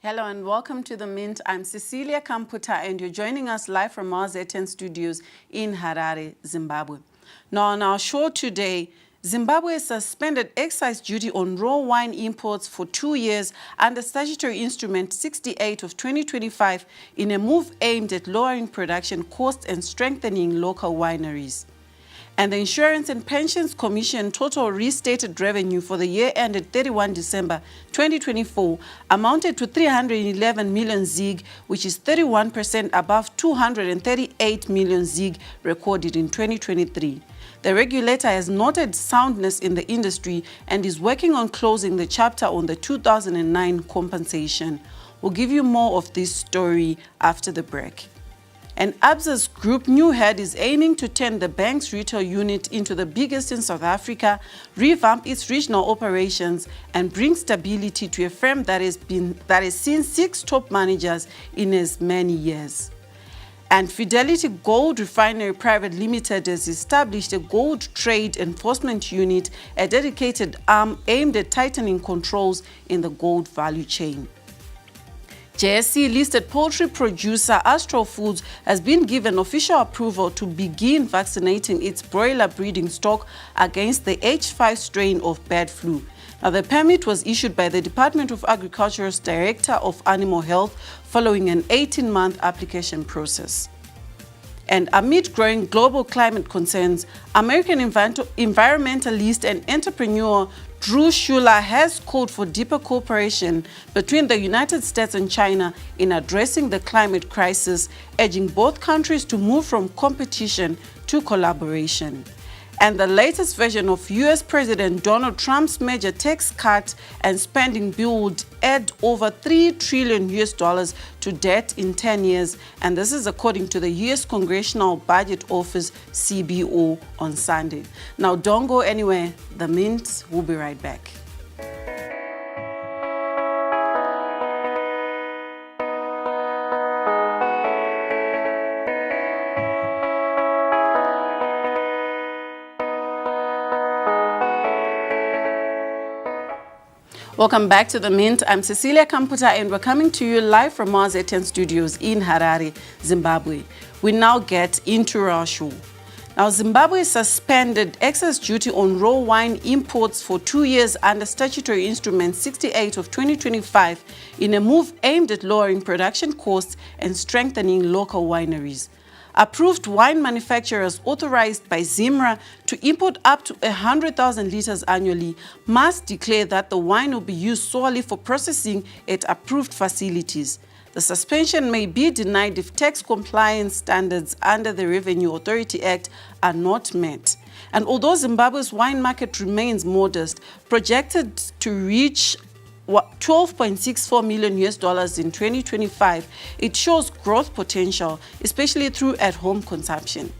Hello and welcome to The Mint. I'm Cecilia Kamputa and you're joining us live from our Z10 studios in Harare, Zimbabwe. Now on our show today, Zimbabwe suspended excise duty on raw wine imports for 2 years under Statutory Instrument 68 of 2025 in a move aimed at lowering production costs and strengthening local wineries. And the Insurance and Pensions Commission total restated revenue for the year ended 31 December 2024 amounted to 311 million ZiG, which is 31% above 238 million ZiG recorded in 2023. The regulator has noted soundness in the industry and is working on closing the chapter on the 2009 compensation. We'll give you more of this story after the break. And Absa's group new head is aiming to turn the bank's retail unit into the biggest in South Africa, revamp its regional operations, and bring stability to a firm that has seen 6 top managers in as many years. And Fidelity Gold Refinery Private Limited has established a gold trade enforcement unit, a dedicated arm aimed at tightening controls in the gold value chain. JSE-listed poultry producer Astral Foods has been given official approval to begin vaccinating its broiler breeding stock against the H5 strain of bird flu. Now, the permit was issued by the Department of Agriculture's Director of Animal Health following an 18-month application process. And amid growing global climate concerns, American environmentalist and entrepreneur Drew Schuler has called for deeper cooperation between the United States and China in addressing the climate crisis, urging both countries to move from competition to collaboration. And the latest version of US President Donald Trump's major tax cut and spending bill would add over $3 trillion to debt in 10 years. And this is according to the US Congressional Budget Office, CBO, on Sunday. Now, don't go anywhere. The Mint will be right back. Welcome back to The Mint. I'm Cecilia Kamputa and we're coming to you live from our Z10 studios in Harare, Zimbabwe. We now get into our show. Now, Zimbabwe suspended excise duty on raw wine imports for 2 years under Statutory Instrument 68 of 2025 in a move aimed at lowering production costs and strengthening local wineries. Approved wine manufacturers authorized by ZIMRA to import up to 100,000 liters annually must declare that the wine will be used solely for processing at approved facilities. The suspension may be denied if tax compliance standards under the Revenue Authority Act are not met. And although Zimbabwe's wine market remains modest, projected to reach $12.64 million in 2025, it shows growth potential, especially through at-home consumption.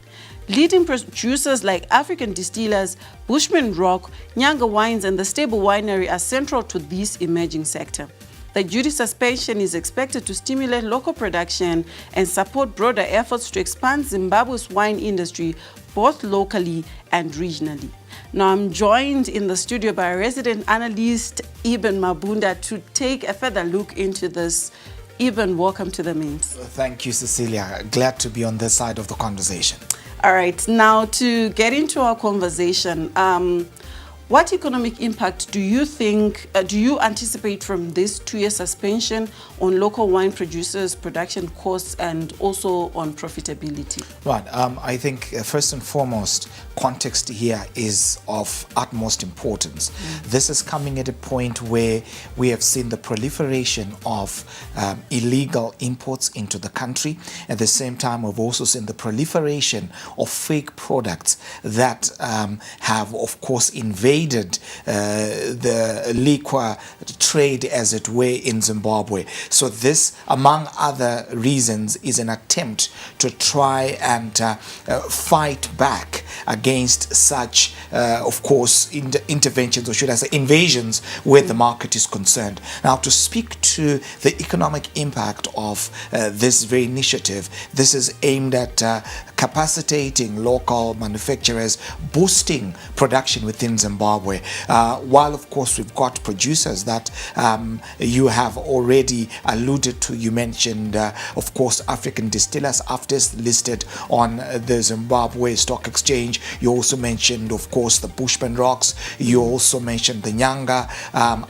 Leading producers like African Distillers, Bushman Rock, Nyanga Wines, and the Stable Winery are central to this emerging sector. The duty suspension is expected to stimulate local production and support broader efforts to expand Zimbabwe's wine industry, both locally and regionally. Now, I'm joined in the studio by resident analyst Eben Mabunda to take a further look into this. Eben, welcome to The Mint. Thank you, Cecilia. Glad to be on this side of the conversation. All right, now to get into our conversation, what economic impact do you anticipate from this 2-year suspension on local wine producers, production costs, and also on profitability? Right. I think first and foremost, context here is of utmost importance. This is coming at a point where we have seen the proliferation of illegal imports into the country. At the same time, we've also seen the proliferation of fake products that have, of course, invaded the liquor trade, as it were, in Zimbabwe. So this, among other reasons, is an attempt to try and fight back against such, of course, interventions, or should I say invasions, where the market is concerned. Now, to speak to the economic impact of this very initiative, this is aimed at capacitating local manufacturers, boosting production within Zimbabwe. While of course we've got producers that you have already alluded to. You mentioned of course African Distillers, AFDIS, listed on the Zimbabwe Stock Exchange. You also mentioned of course the Bushman Rocks. You also mentioned the Nyanga,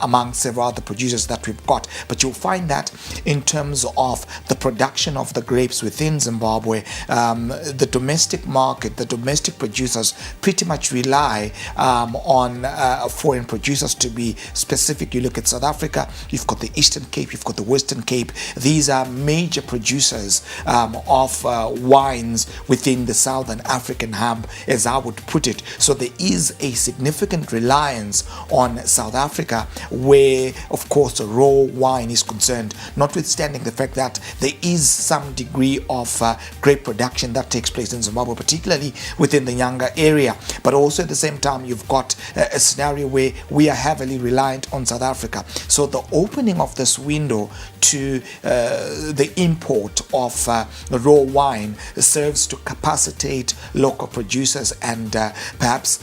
among several other producers that we've got. But you'll find that in terms of the production of the grapes within Zimbabwe, the domestic market, the domestic producers pretty much rely on foreign producers. To be specific, you look at South Africa, you've got the Eastern Cape, you've got the Western Cape. These are major producers of wines within the Southern African hub, as I would put it. So there is a significant reliance on South Africa where of course raw wine is concerned, notwithstanding the fact that there is some degree of grape production that takes place in Zimbabwe, particularly within the Nyanga area. But also at the same time, you've got a scenario where we are heavily reliant on South Africa. So the opening of this window to the import of raw wine serves to capacitate local producers and perhaps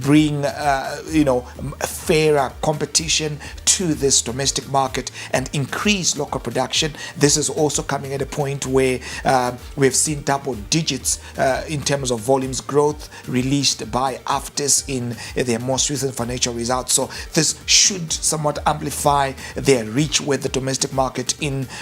bring fairer competition to this domestic market and increase local production. This is also coming at a point where we've seen double digits in terms of volumes growth released by AFDIS in their most recent financial results. So this should somewhat amplify their reach where the domestic market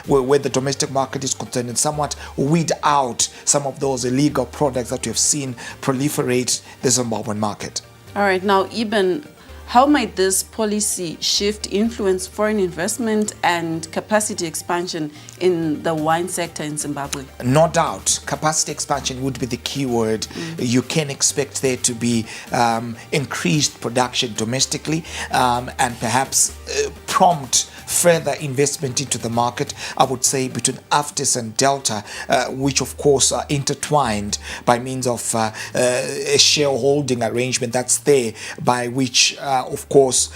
where the domestic market is concerned, and somewhat weed out some of those illegal products that we have seen proliferate the Zimbabwean market. All right, now Eben, how might this policy shift influence foreign investment and capacity expansion in the wine sector in Zimbabwe? No doubt, capacity expansion would be the key word. You can expect there to be increased production domestically and perhaps prompt further investment into the market, I would say, between AFDIS and Delta, which of course are intertwined by means of a shareholding arrangement that's there, by which of course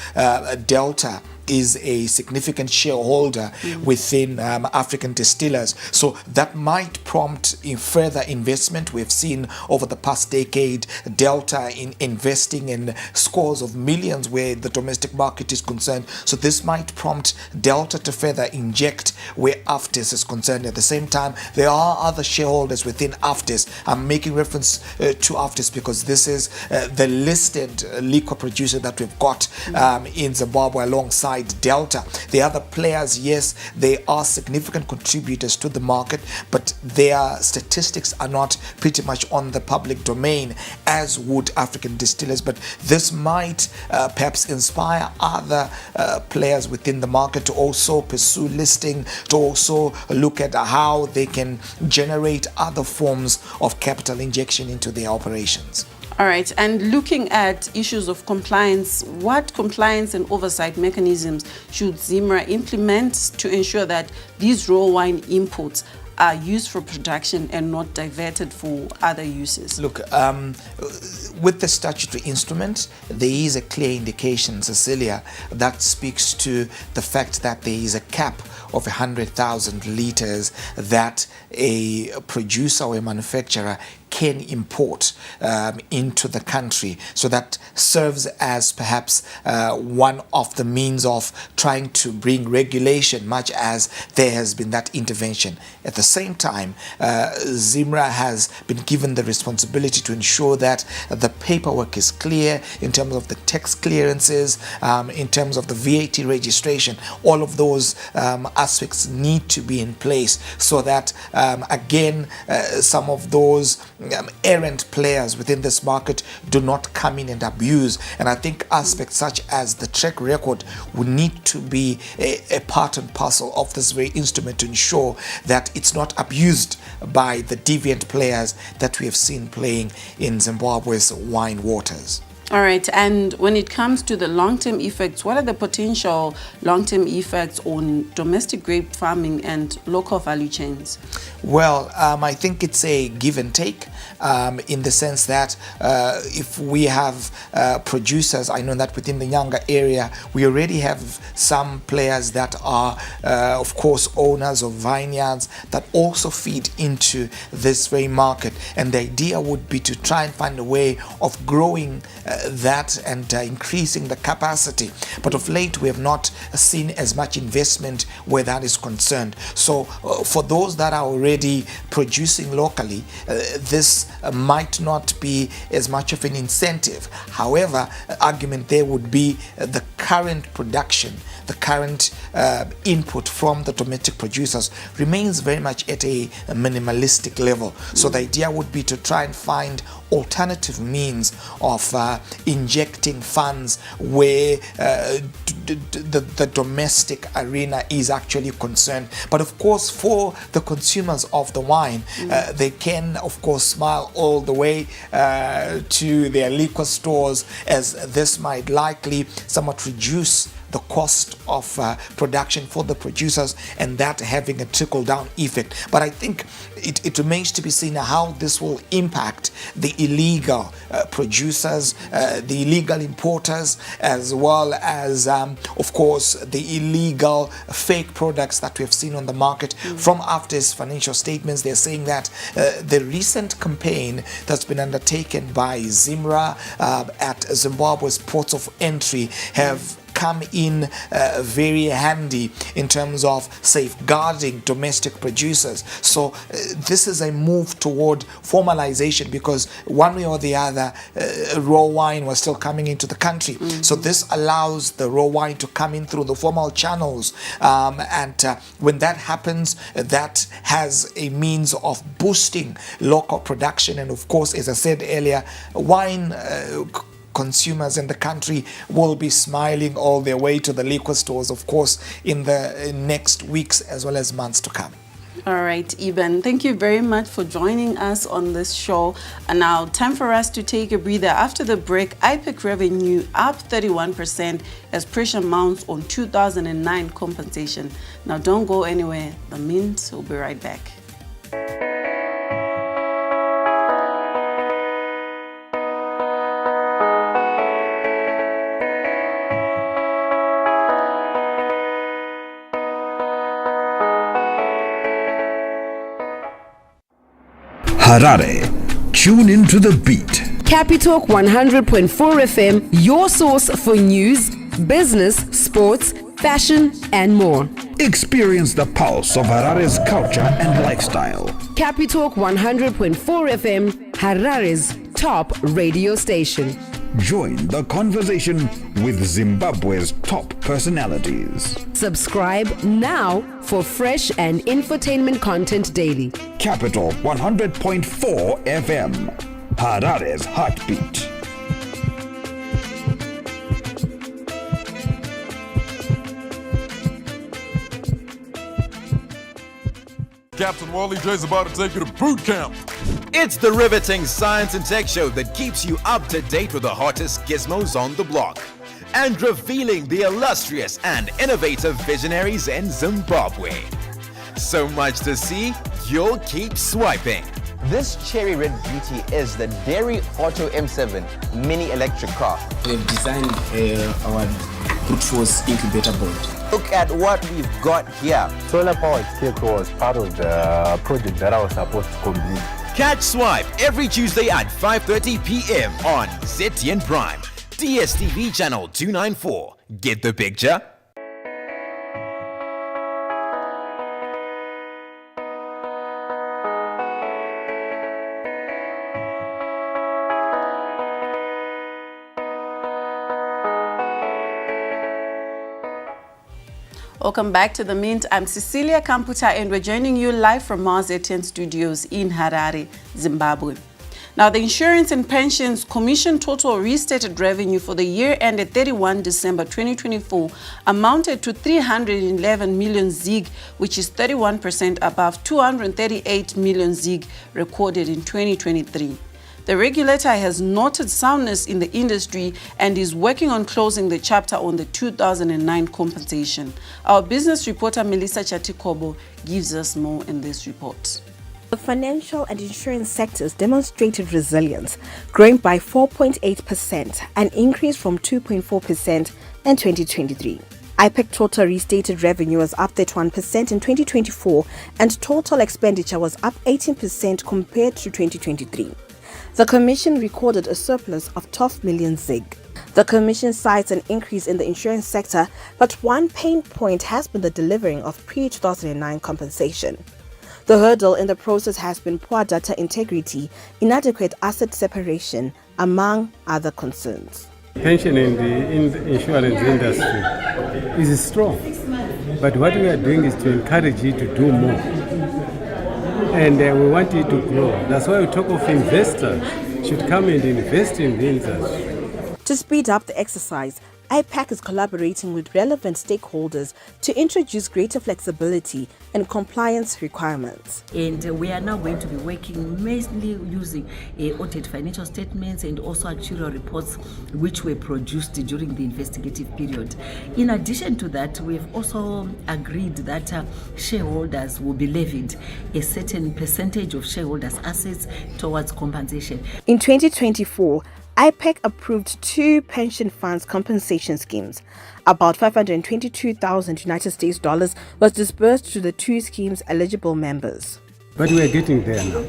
Delta is a significant shareholder within African Distillers. So that might prompt in further investment. We've seen over the past decade Delta in investing in scores of millions where the domestic market is concerned. So this might prompt Delta to further inject where AFDIS is concerned. At the same time, there are other shareholders within AFDIS. I'm making reference to AFDIS because this is the listed liquor producer that we've got in Zimbabwe alongside Delta. The other players, yes, they are significant contributors to the market, but their statistics are not pretty much on the public domain as would African Distillers. But this might perhaps inspire other players within the market to also pursue listing, to also look at how they can generate other forms of capital injection into their operations. All right, and looking at issues of compliance, what compliance and oversight mechanisms should ZIMRA implement to ensure that these raw wine imports are used for production and not diverted for other uses? Look, with the statutory instrument, there is a clear indication, Cecilia, that speaks to the fact that there is a cap of 100,000 liters that a producer or a manufacturer can import into the country. So that serves as perhaps one of the means of trying to bring regulation, much as there has been that intervention. At the same time, ZIMRA has been given the responsibility to ensure that the paperwork is clear in terms of the tax clearances, in terms of the VAT registration. All of those aspects need to be in place so that again some of those errant players within this market do not come in and abuse. And I think aspects such as the track record would need to be a part and parcel of this very instrument to ensure that it's not abused by the deviant players that we have seen playing in Zimbabwe's wine waters. All right, and when it comes to the long-term effects, what are the potential long-term effects on domestic grape farming and local value chains? Well, I think it's a give and take in the sense that if we have producers, I know that within the younger area, we already have some players that are, of course, owners of vineyards that also feed into this very market. And the idea would be to try and find a way of growing that and increasing the capacity. But of late, we have not seen as much investment where that is concerned. So for those that are already producing locally, this might not be as much of an incentive. However, argument there would be the current production, the current input from the domestic producers remains very much at a minimalistic level. So the idea would be to try and find alternative means of injecting funds where the domestic arena is actually concerned. But of course, for the consumers of the wine, they can of course smile all the way to their liquor stores, as this might likely somewhat reduce the cost of production for the producers, and that having a trickle-down effect. But I think it remains to be seen how this will impact the illegal producers, the illegal importers, as well as, of course, the illegal fake products that we have seen on the market. From AFTA's financial statements, they're saying that the recent campaign that's been undertaken by Zimra at Zimbabwe's ports of entry have come in very handy in terms of safeguarding domestic producers. So this is a move toward formalization, because one way or the other raw wine was still coming into the country. So this allows the raw wine to come in through the formal channels, and when that happens, that has a means of boosting local production. And of course, as I said earlier, wine consumers in the country will be smiling all their way to the liquor stores, of course, in the next weeks as well as months to come. All right, Eben, thank you very much for joining us on this show. And now, time for us to take a breather. After the break, IPEC revenue up 31% as pressure mounts on 2009 compensation. Now, don't go anywhere. The Mint will be right back. Harare, tune into the beat. Capitalk 100.4 FM, your source for news, business, sports, fashion, and more. Experience the pulse of Harare's culture and lifestyle. Capitalk 100.4 FM, Harare's top radio station. Join the conversation with Zimbabwe's top personalities. Subscribe now for fresh and infotainment content daily. Capital 100.4 FM, Harare's heartbeat. Captain Wally J's about to take you to boot camp. It's the riveting science and tech show that keeps you up to date with the hottest gizmos on the block and revealing the illustrious and innovative visionaries in Zimbabwe. So much to see, you'll keep swiping. This cherry red beauty is the Dairy Auto M7 mini electric car. We've designed our brute force incubator board. Look at what we've got here. Solar powered scarecrow was part of the project that I was supposed to complete. Catch Swipe every Tuesday at 5:30 p.m. on ZTN Prime, DSTV channel 294. Get the picture? Welcome back to The Mint. I'm Cecilia Kamputa and we're joining you live from Mars ZTN Studios in Harare, Zimbabwe. Now, the Insurance and Pensions Commission total restated revenue for the year ended 31 December 2024 amounted to 311 million ZiG, which is 31% above 238 million ZiG recorded in 2023. The regulator has noted soundness in the industry and is working on closing the chapter on the 2009 compensation. Our business reporter Melissa Chatikobo gives us more in this report. The financial and insurance sectors demonstrated resilience, growing by 4.8%, an increase from 2.4% in 2023. IPEC total restated revenue was up 31% in 2024 and total expenditure was up 18% compared to 2023. The Commission recorded a surplus of 12 million ZiG. The Commission cites an increase in the insurance sector, but one pain point has been the delivering of pre-2009 compensation. The hurdle in the process has been poor data integrity, inadequate asset separation, among other concerns. Pension in the insurance industry is strong, but what we are doing is to encourage you to do more. And we want you to grow. That's why we talk of investors should come and invest in the industry. To speed up the exercise, IPAC is collaborating with relevant stakeholders to introduce greater flexibility and compliance requirements. And we are now going to be working mainly using audited financial statements and also actuarial reports which were produced during the investigative period. In addition to that, we've also agreed that shareholders will be levied a certain percentage of shareholders' assets towards compensation. In 2024, IPEC approved 2 pension funds compensation schemes. About $522,000 United States dollars was disbursed to the 2 schemes' eligible members. But we are getting there now.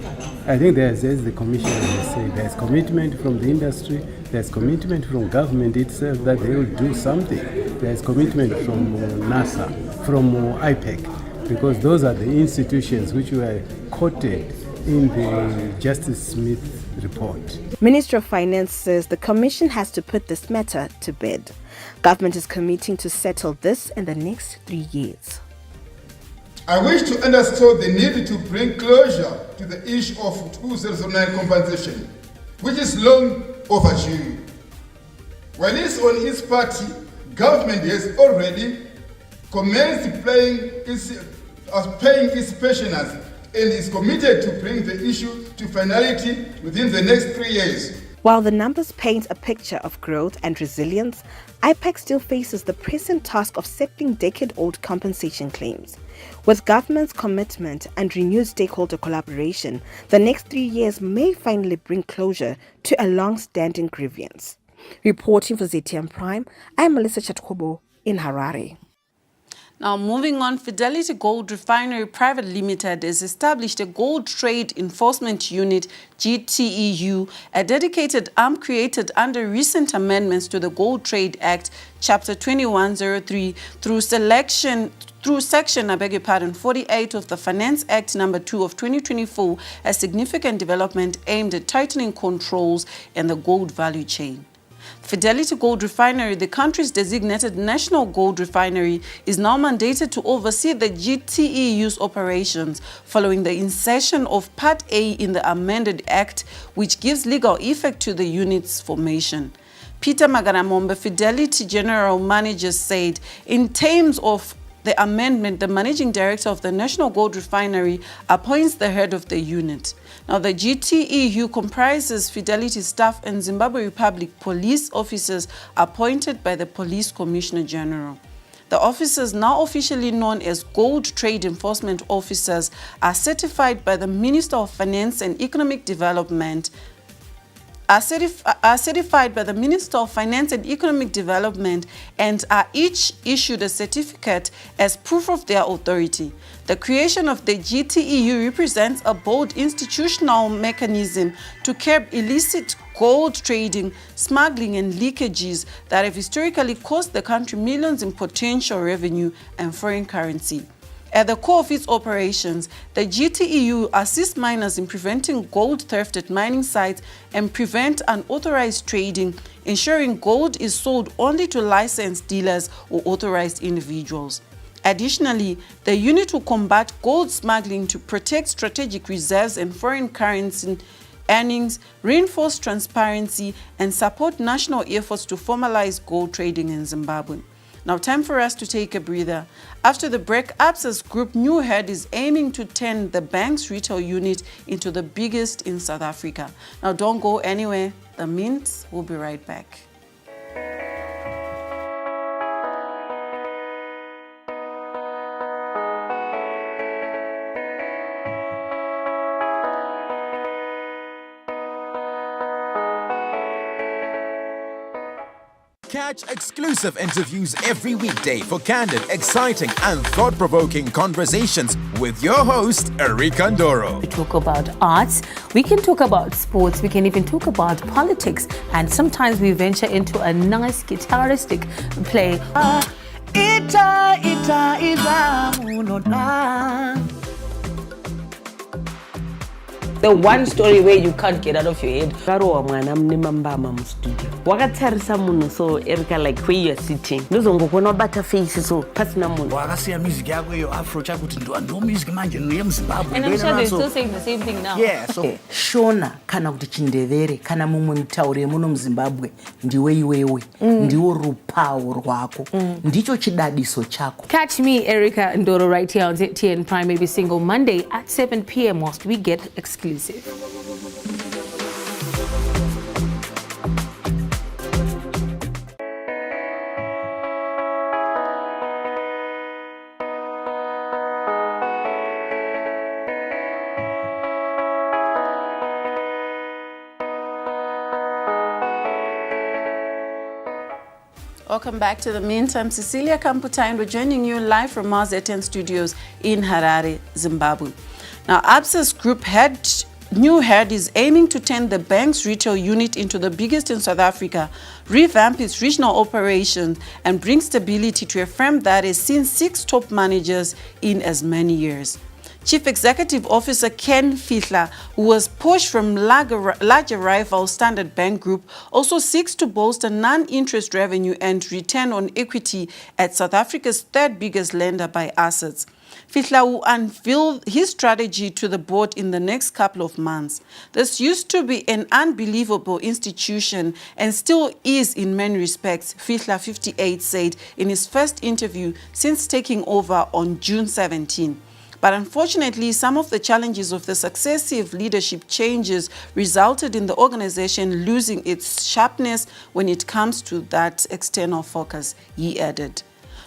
I think there's the Commission has said, there's commitment from the industry, there's commitment from government itself that they will do something. There's commitment from NASA, from IPEC, because those are the institutions which were quoted in the Justice Smith report. Minister of Finance says the Commission has to put this matter to bed. Government is committing to settle this in the next 3 years. I wish to underscore the need to bring closure to the issue of 2009 compensation, which is long overdue. While it's on its party, government has already commenced paying its pensioners and is committed to bring the issue to finality within the next 3 years. While the numbers paint a picture of growth and resilience, IPEC still faces the pressing task of settling decade-old compensation claims. With government's commitment and renewed stakeholder collaboration, the next 3 years may finally bring closure to a long-standing grievance. Reporting for ZTM Prime, I'm Melissa Chatkobo in Harare. Now, moving on, Fidelity Gold Refinery Private Limited has established a Gold Trade Enforcement Unit, GTEU, a dedicated arm created under recent amendments to the Gold Trade Act, Chapter 2103, through Section 48 of the Finance Act No. 2 of 2024, a significant development aimed at tightening controls in the gold value chain. Fidelity Gold Refinery, the country's designated national gold refinery, is now mandated to oversee the GTEU's operations following the insertion of Part A in the amended Act, which gives legal effect to the unit's formation. Peter Magaramombe, Fidelity General Manager, said, in terms of the amendment, the managing director of the National Gold Refinery appoints the head of the unit. Now, the GTEU comprises Fidelity staff and Zimbabwe Republic police officers appointed by the Police Commissioner General. The officers, now officially known as Gold Trade Enforcement Officers, are certified by the Minister of Finance and Economic Development and are each issued a certificate as proof of their authority. The creation of the GTEU represents a bold institutional mechanism to curb illicit gold trading, smuggling and leakages that have historically cost the country millions in potential revenue and foreign currency. At the core of its operations, the GTEU assists miners in preventing gold theft at mining sites and prevent unauthorized trading, ensuring gold is sold only to licensed dealers or authorized individuals. Additionally, the unit will combat gold smuggling to protect strategic reserves and foreign currency earnings, reinforce transparency, and support national efforts to formalize gold trading in Zimbabwe. Now, time for us to take a breather. After the break, Absa's group new head is aiming to turn the bank's retail unit into the biggest in South Africa. Now, don't go anywhere. The Mint will be right back. Catch exclusive interviews every weekday for candid, exciting, and thought-provoking conversations with your host, Erika Ndoro. We talk about arts, we can talk about sports, we can even talk about politics, and sometimes we venture into a nice guitaristic play. The one story where you can't get out of your head. Wakatarisa munhu so Erika like where you're sitting. Ndozongokona bata face so pasina munhu. Wakasiya music yako yo afro chakuti ndo music manje no Zimbabwe. And I'm sure they're still saying the same thing now. Yeah, so Shona kana kuti Chindevere kana mumwe mutauri muno muZimbabwe ndiwe iwewe. Ndiwo rupawo rwako. Ndicho chidadiso chako. Catch me, Erika Ndoro, right here on ZTN Prime every single Monday at 7 p.m. whilst we get exclusive. Welcome back to The Mint. I'm Cecilia Kamputa and we're joining you live from our ZTN studios in Harare, Zimbabwe. Now, Absa's group new head is aiming to turn the bank's retail unit into the biggest in South Africa, revamp its regional operations, and bring stability to a firm that has seen 6 top managers in as many years. Chief Executive Officer Ken Fihla, who was pushed from larger rival Standard Bank Group, also seeks to bolster non-interest revenue and return on equity at South Africa's 3rd biggest lender by assets. Fihla will unveil his strategy to the board in the next couple of months. This used to be an unbelievable institution and still is in many respects, Fihla, 58, said in his first interview since taking over on June 17. But unfortunately, some of the challenges of the successive leadership changes resulted in the organization losing its sharpness when it comes to that external focus, he added.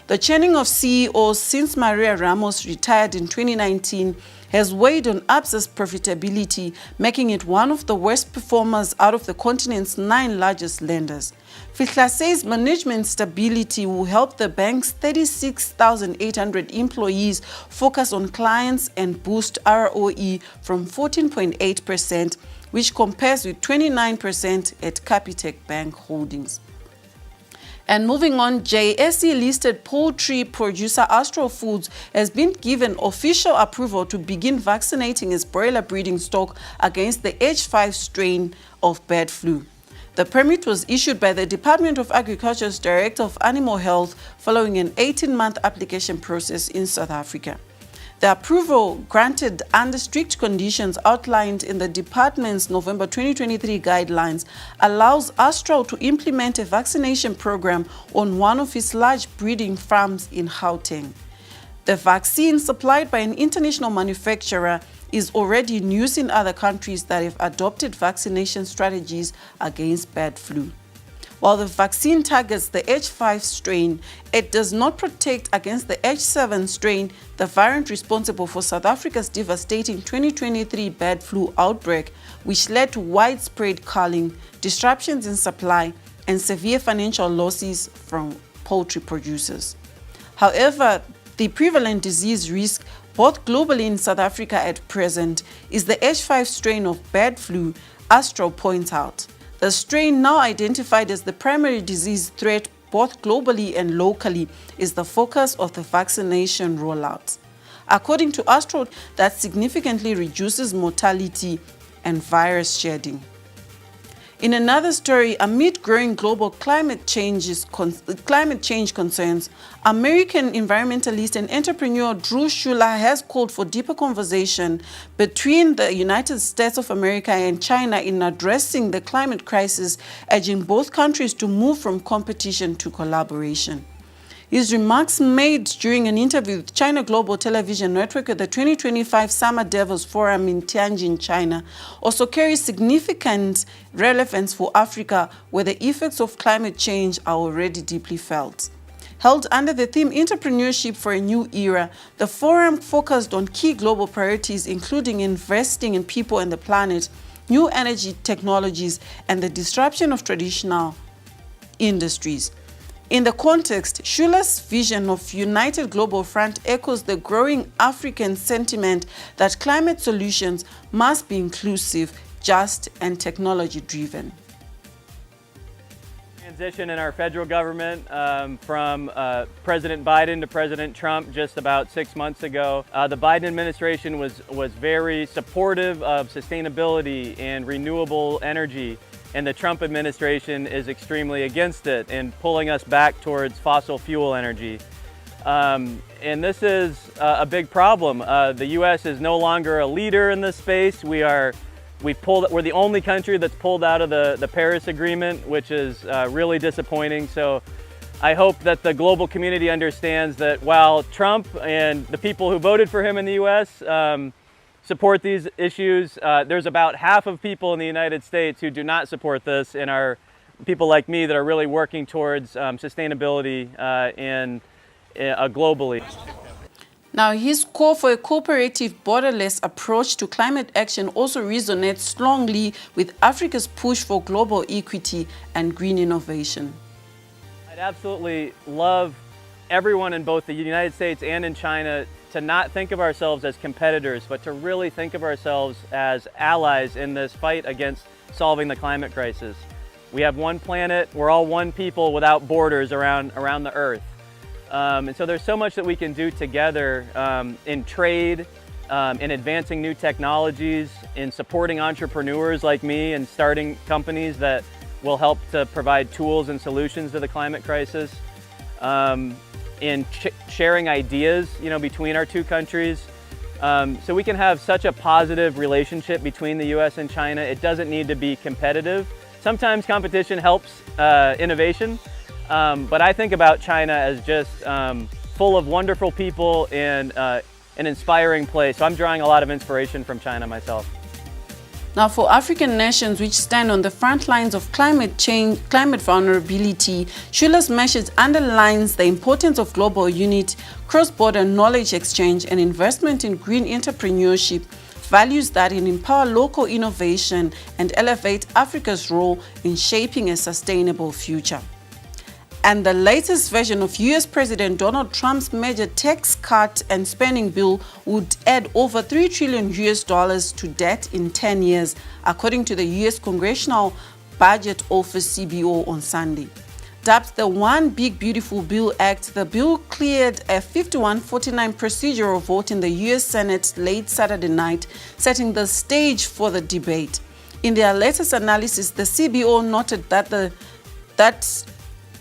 The churning of CEOs since Maria Ramos retired in 2019 has weighed on Absa's profitability, making it one of the worst performers out of the continent's 9 largest lenders. Fihla says management stability will help the bank's 36,800 employees focus on clients and boost ROE from 14.8%, which compares with 29% at Capitec Bank Holdings. And moving on, JSE-listed poultry producer Astral Foods has been given official approval to begin vaccinating its broiler breeding stock against the H5 strain of bird flu. The permit was issued by the Department of Agriculture's Director of Animal Health following an 18-month application process in South Africa. The approval, granted under strict conditions outlined in the department's November 2023 guidelines, allows Astral to implement a vaccination program on one of its large breeding farms in Gauteng. The vaccine, supplied by an international manufacturer, is already in use in other countries that have adopted vaccination strategies against bird flu. While the vaccine targets the H5 strain, it does not protect against the H7 strain, the variant responsible for South Africa's devastating 2023 bird flu outbreak, which led to widespread culling, disruptions in supply, and severe financial losses from poultry producers. However, the prevalent disease risk, both globally and in South Africa at present, is the H5 strain of bird flu, Astral points out. The strain, now identified as the primary disease threat both globally and locally, is the focus of the vaccination rollout. According to Astral, that significantly reduces mortality and virus shedding. In another story, amid growing global climate change concerns, American environmentalist and entrepreneur Drew Schuler has called for deeper conversation between the United States of America and China in addressing the climate crisis, urging both countries to move from competition to collaboration. His remarks made during an interview with China Global Television Network at the 2025 Summer Davos Forum in Tianjin, China, also carry significant relevance for Africa, where the effects of climate change are already deeply felt. Held under the theme Entrepreneurship for a New Era, the forum focused on key global priorities, including investing in people and the planet, new energy technologies, and the disruption of traditional industries. In the context, Schuller's vision of United Global Front echoes the growing African sentiment that climate solutions must be inclusive, just, and technology-driven. Transition in our federal government from President Biden to President Trump just about 6 months ago. The Biden administration was very supportive of sustainability and renewable energy, and the Trump administration is extremely against it and pulling us back towards fossil fuel energy. And this is a big problem. The U.S. is no longer a leader in this space. We're the only country that's pulled out of the Paris Agreement, which is really disappointing. So I hope that the global community understands that while Trump and the people who voted for him in the U.S. support these issues, there's about half of people in the United States who do not support this, and are people like me that are really working towards sustainability globally. Now, his call for a cooperative, borderless approach to climate action also resonates strongly with Africa's push for global equity and green innovation. I'd absolutely love everyone in both the United States and in China to not think of ourselves as competitors, but to really think of ourselves as allies in this fight against solving the climate crisis. We have one planet, we're all one people without borders around the Earth. And so there's so much that we can do together in trade, in advancing new technologies, in supporting entrepreneurs like me and starting companies that will help to provide tools and solutions to the climate crisis, in sharing ideas, between our two countries. So we can have such a positive relationship between the U.S. and China. It doesn't need to be competitive. Sometimes competition helps innovation. But I think about China as just full of wonderful people and an inspiring place. So I'm drawing a lot of inspiration from China myself. Now, for African nations which stand on the front lines of climate change, climate vulnerability, Schuller's message underlines the importance of global unity, cross-border knowledge exchange, and investment in green entrepreneurship, values that empower local innovation and elevate Africa's role in shaping a sustainable future. And the latest version of US President Donald Trump's major tax cut and spending bill would add over $3 trillion to debt in 10 years, according to the US Congressional Budget Office CBO on Sunday. Dubbed the One Big Beautiful Bill Act, the bill cleared a 51-49 procedural vote in the US Senate late Saturday night, setting the stage for the debate. In their latest analysis, the CBO noted the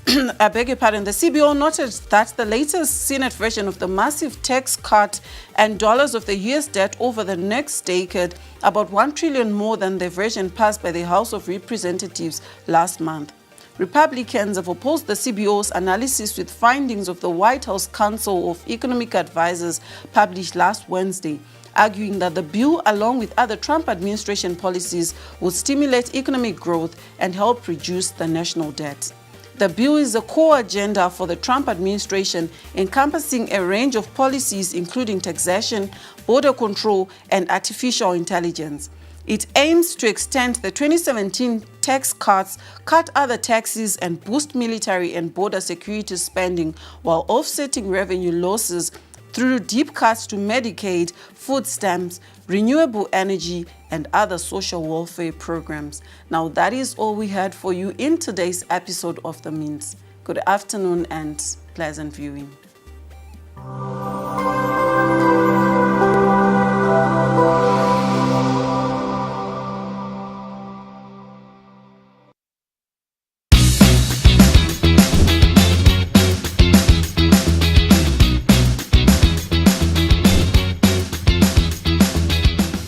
CBO noted that the latest Senate version of the massive tax cut and dollars of the U.S. debt over the next decade, about $1 trillion more than the version passed by the House of Representatives last month. Republicans have opposed the CBO's analysis with findings of the White House Council of Economic Advisors published last Wednesday, arguing that the bill, along with other Trump administration policies, would stimulate economic growth and help reduce the national debt. The bill is a core agenda for the Trump administration, encompassing a range of policies including taxation, border control, and artificial intelligence. It aims to extend the 2017 tax cuts, cut other taxes, and boost military and border security spending while offsetting revenue losses through deep cuts to Medicaid, food stamps, renewable energy, and other social welfare programs. Now, that is all we had for you in today's episode of The Mints. Good afternoon and pleasant viewing.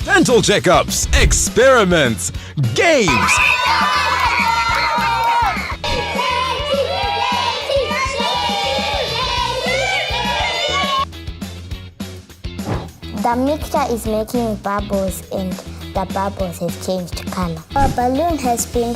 Dental checkups, experiments, games, The mixture is making bubbles and the bubbles have changed color. Our balloon has been